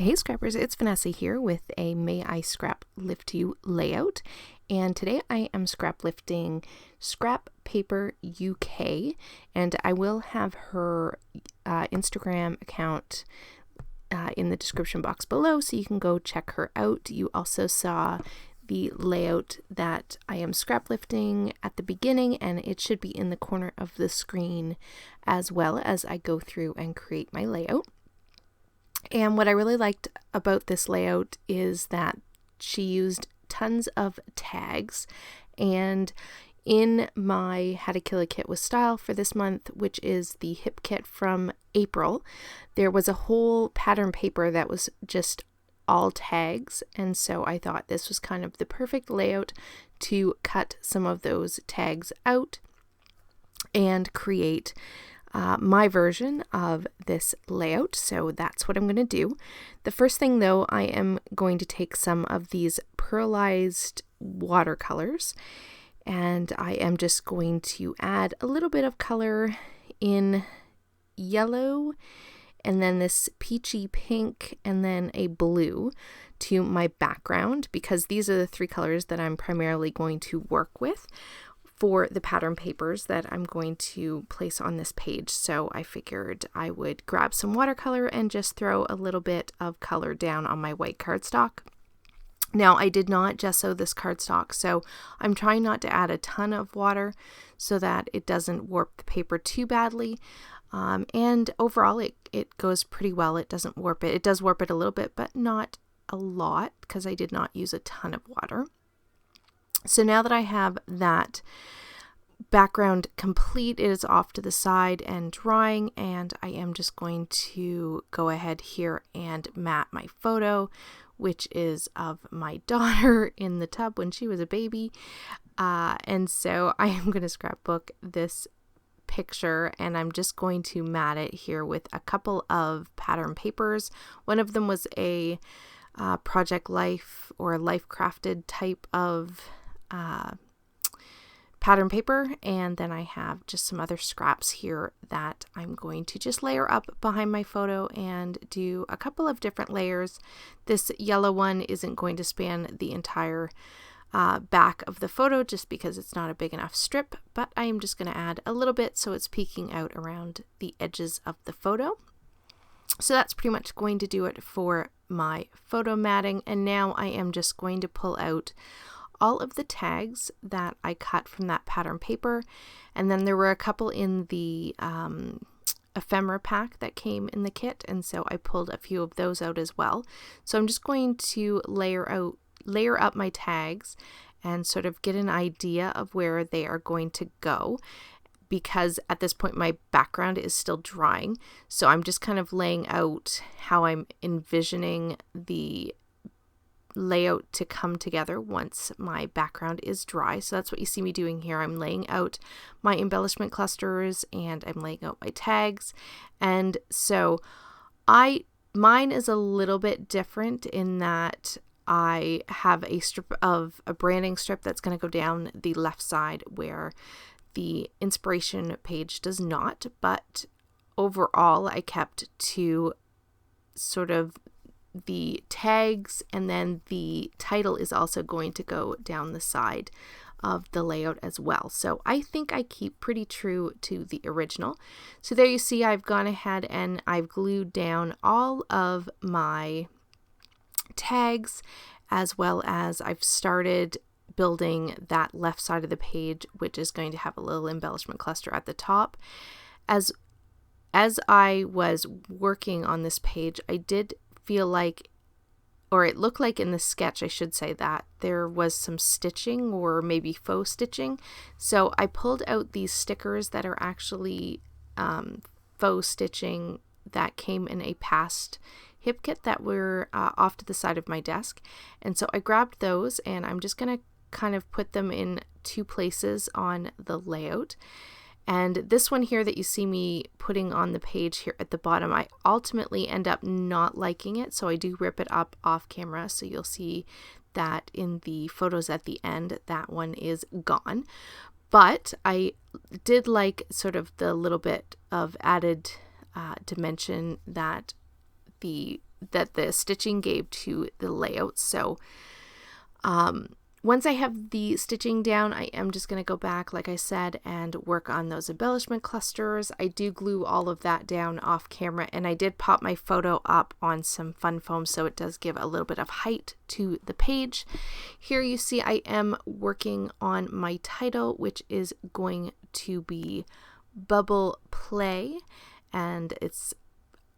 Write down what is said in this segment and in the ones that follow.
Hey Scrappers, it's Vanessa here with a May I Scraplift You layout, and today I am scraplifting Scrap Paper UK, and I will have her Instagram account in the description box below so you can go check her out. You also saw the layout that I am scraplifting at the beginning, and it should be in the corner of the screen as well as I go through and create my layout. And what I really liked about this layout is that she used tons of tags, and in my How to Kill a Kit with Style for this month, which is the hip kit from April, there was a whole pattern paper that was just all tags, and so I thought this was kind of the perfect layout to cut some of those tags out and create my version of this layout. So that's what I'm going to do. The first thing though, I am going to take some of these pearlized watercolors, and I am just going to add a little bit of color in yellow, and then this peachy pink, and then a blue to my background, because these are the three colors that I'm primarily going to work with for the pattern papers that I'm going to place on this page. So I figured I would grab some watercolor and just throw a little bit of color down on my white cardstock. Now, I did not gesso this cardstock, so I'm trying not to add a ton of water so that it doesn't warp the paper too badly. And overall, it goes pretty well. It doesn't warp it. It does warp it a little bit, but not a lot, because I did not use a ton of water. So now that I have that background complete, it is off to the side and drying, and I am just going to go ahead here and mat my photo, which is of my daughter in the tub when she was a baby. And so I am going to scrapbook this picture, and I'm just going to mat it here with a couple of pattern papers. One of them was a Project Life or Life Crafted type of pattern paper, and then I have just some other scraps here that I'm going to just layer up behind my photo and do a couple of different layers. This yellow one isn't going to span the entire back of the photo just because it's not a big enough strip, but I am just going to add a little bit so it's peeking out around the edges of the photo. So that's pretty much going to do it for my photo matting, and now I am just going to pull out all of the tags that I cut from that pattern paper, and then there were a couple in the ephemera pack that came in the kit, and so I pulled a few of those out as well. So I'm just going to layer up my tags and sort of get an idea of where they are going to go, because at this point my background is still drying. So I'm just kind of laying out how I'm envisioning the layout to come together once my background is dry. So that's what you see me doing here. I'm laying out my embellishment clusters and I'm laying out my tags. And so mine is a little bit different in that I have a strip of a branding strip that's going to go down the left side where the inspiration page does not, but overall I kept to sort of the tags, and then the title is also going to go down the side of the layout as well. So I think I keep pretty true to the original. So there you see I've gone ahead and I've glued down all of my tags, as well as I've started building that left side of the page, which is going to have a little embellishment cluster at the top. As I was working on this page, I did feel like, or it looked like in the sketch, I should say, that there was some stitching or maybe faux stitching. So I pulled out these stickers that are actually faux stitching that came in a past hip kit that were off to the side of my desk. And so I grabbed those, and I'm just going to kind of put them in two places on the layout. And this one here that you see me putting on the page here at the bottom, I ultimately end up not liking it, so I do rip it up off camera. So you'll see that in the photos at the end, that one is gone. But I did like sort of the little bit of added dimension that the that the stitching gave to the layout. So once I have the stitching down, I am just going to go back, like I said, and work on those embellishment clusters. I do glue all of that down off camera, and I did pop my photo up on some fun foam, so it does give a little bit of height to the page. Here you see I am working on my title, which is going to be Bubble Play, and it's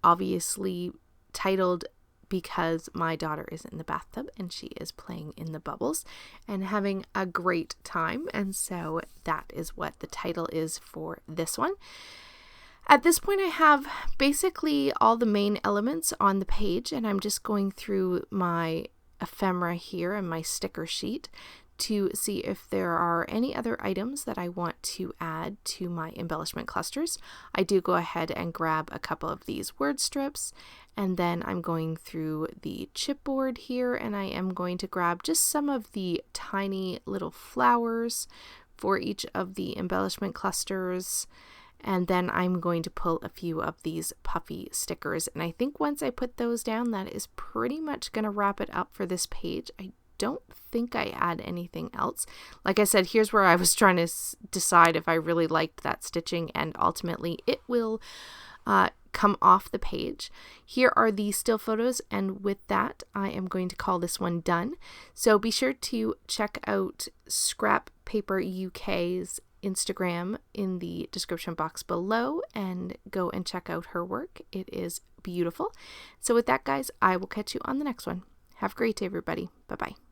obviously titled because my daughter is in the bathtub and she is playing in the bubbles and having a great time. And so that is what the title is for this one. At this point, I have basically all the main elements on the page, and I'm just going through my ephemera here and my sticker sheet to see if there are any other items that I want to add to my embellishment clusters. I do go ahead and grab a couple of these word strips, and then I'm going through the chipboard here, and I am going to grab just some of the tiny little flowers for each of the embellishment clusters. And then I'm going to pull a few of these puffy stickers. And I think once I put those down, that is pretty much going to wrap it up for this page. I don't think I add anything else. Like I said, here's where I was trying to decide if I really liked that stitching, and ultimately it will come off the page. Here are the still photos, and with that I am going to call this one done. So be sure to check out Scrap Paper UK's Instagram in the description box below and go and check out her work. It is beautiful. So with that, guys, I will catch you on the next one. Have a great day, everybody. Bye-bye.